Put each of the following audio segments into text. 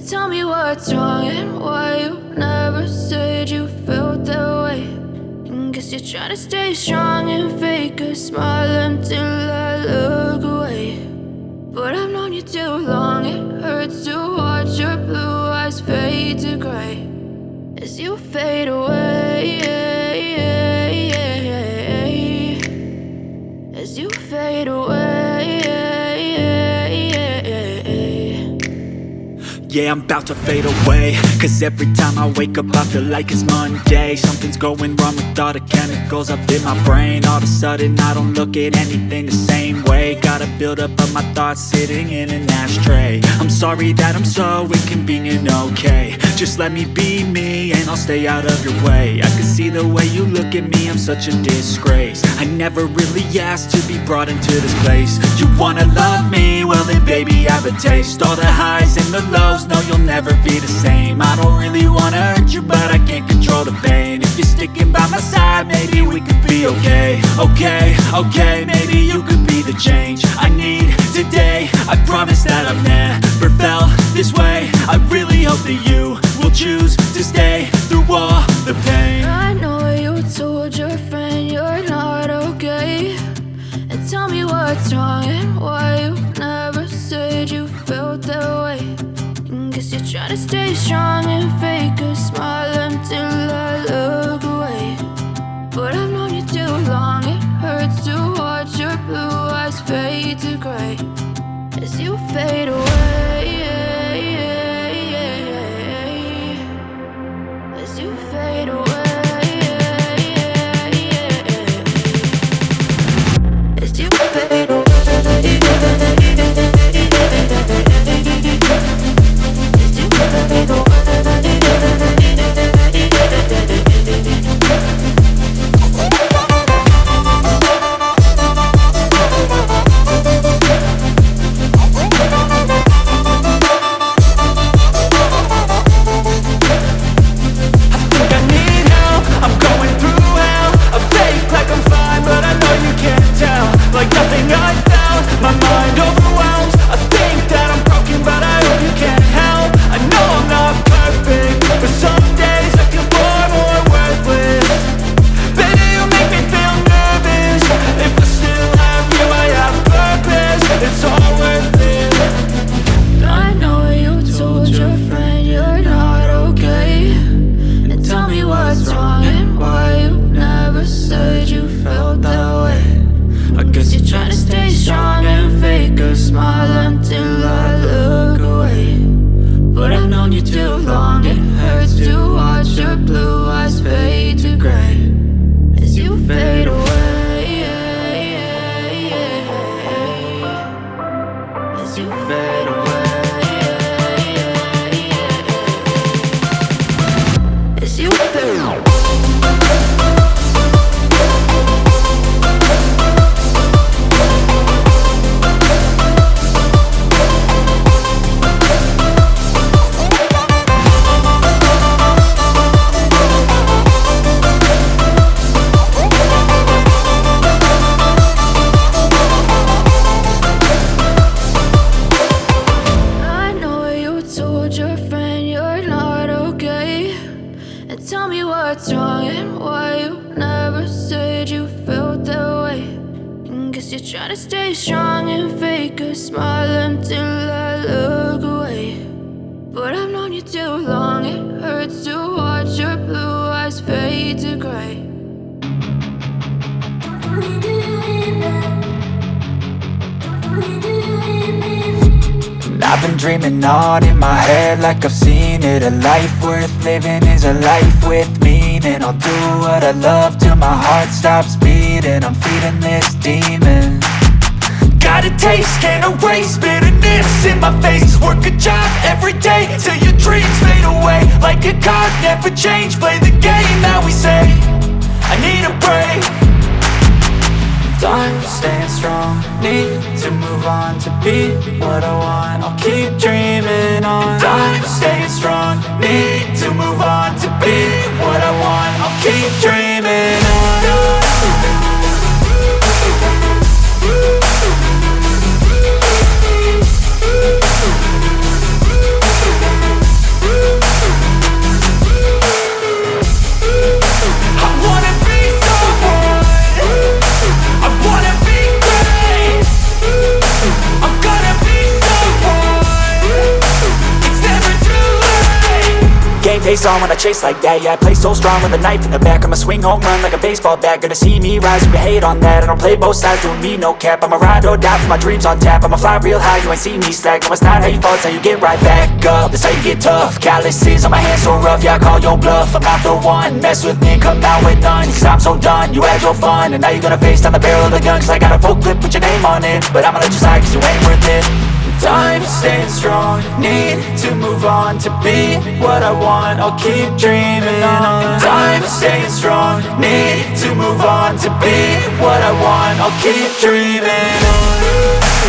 Tell me what's wrong and why you never said you felt that way. And guess you're trying to stay strong and fake a smile until I look away. But I've known you too long, it hurts to watch your blue eyes fade to gray as you fade away, as you fade away. Yeah, I'm about to fade away, cause every time I wake up I feel like it's Monday. Something's going wrong with all the chemicals up in my brain. All of a sudden I don't look at anything the same way. Gotta build up of my thoughts sitting in an ashtray. I'm sorry that I'm so inconvenient, okay. Just let me be me and I'll stay out of your way. I can see the way you look at me, I'm such a disgrace. I never really asked to be brought into this place. You wanna love me? Well then baby I have a taste. All the highs and the lows, no you'll never be the same. I don't really wanna hurt you but I can't control the pain. If you're sticking by my side maybe we could be okay. Okay, maybe you could be the change I need today. I promise that I've never felt this way. I really hope that you will choose to stay through all the pain. I know you told your friend you're not okay. And tell me what's wrong and why you never said you felt that way. And guess you're trying to stay strong and fake a smile until I look away. But I've known you too long, it hurts to watch your blue eyes fade to gray as you fade away, as you fade away, as you fade away. Tell me what's wrong and why you never said you felt that way. And guess you're trying to stay strong and fake a smile until I look away. But I've known you too long, it hurts to watch your blue eyes fade to gray. I've been dreaming on in my head like I've seen it. A life worth living is a life with meaning. I'll do what I love till my heart stops beating. I'm feeding this demon. Got a taste, can't erase bitterness in my face. Work a job every day till your dreams fade away. Like a card, never change, play the game that we say. I need a break. I'm staying strong, need to move on to be what I want. I'll keep dreaming on. I'm staying strong, need to move on to be what I want. I'll keep dreaming on. same pace on when I chase like that. Yeah, I play so strong with a knife in the back. I'ma swing home run like a baseball bat. Gonna see me rise if you hate on that. I don't play both sides, doing me no cap. I'ma ride or die for my dreams on tap. I'ma fly real high, you ain't see me slack. No, it's not how you fall, it's how you get right back up. That's how you get tough. Calluses on my hands so rough, yeah, I call your bluff. I'm not the one, mess with me and come out with none. Cause I'm so done, you had your fun. And now you're gonna face down the barrel of the gun. Cause I got a full clip with your name on it. But I'ma let you slide cause you ain't worth it. Time staying strong, need to move on to be what I want. I'll keep dreaming on. Time staying strong, need to move on to be what I want. I'll keep dreaming on.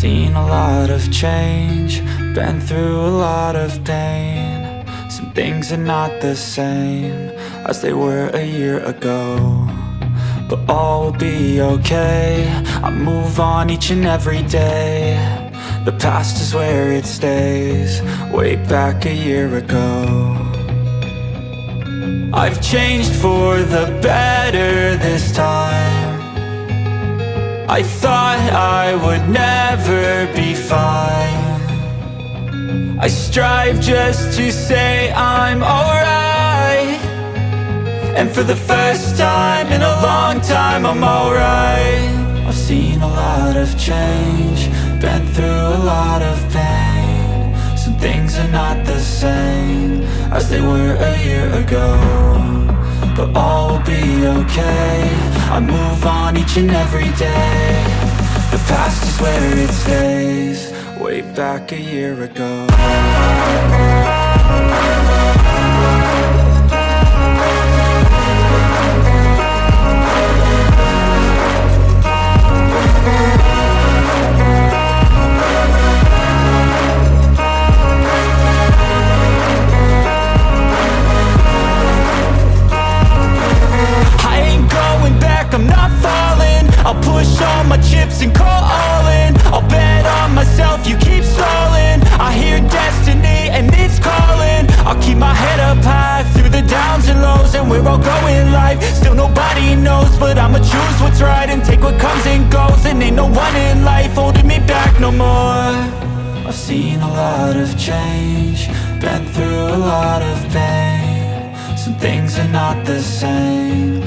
Seen a lot of change, been through a lot of pain. Some things are not the same as they were a year ago, but all will be okay. I move on each and every day. The past is where it stays, way back a year ago. I've changed for the better this time. I thought I would never be fine. I strive just to say I'm alright, and for the first time in a long time I'm alright. I've seen a lot of change, been through a lot of pain. Some things are not the same as they were a year ago. But all will be okay, I move on each and every day. The past is where it stays, way back a year ago. I'm not falling, I'll push all my chips and call all in. I'll bet on myself, you keep stalling. I hear destiny and it's calling. I'll keep my head up high through the downs and lows. And we're all going live, still nobody knows. But I'ma choose what's right and take what comes and goes. And ain't no one in life holding me back no more. I've seen a lot of change, been through a lot of pain. Some things are not the same.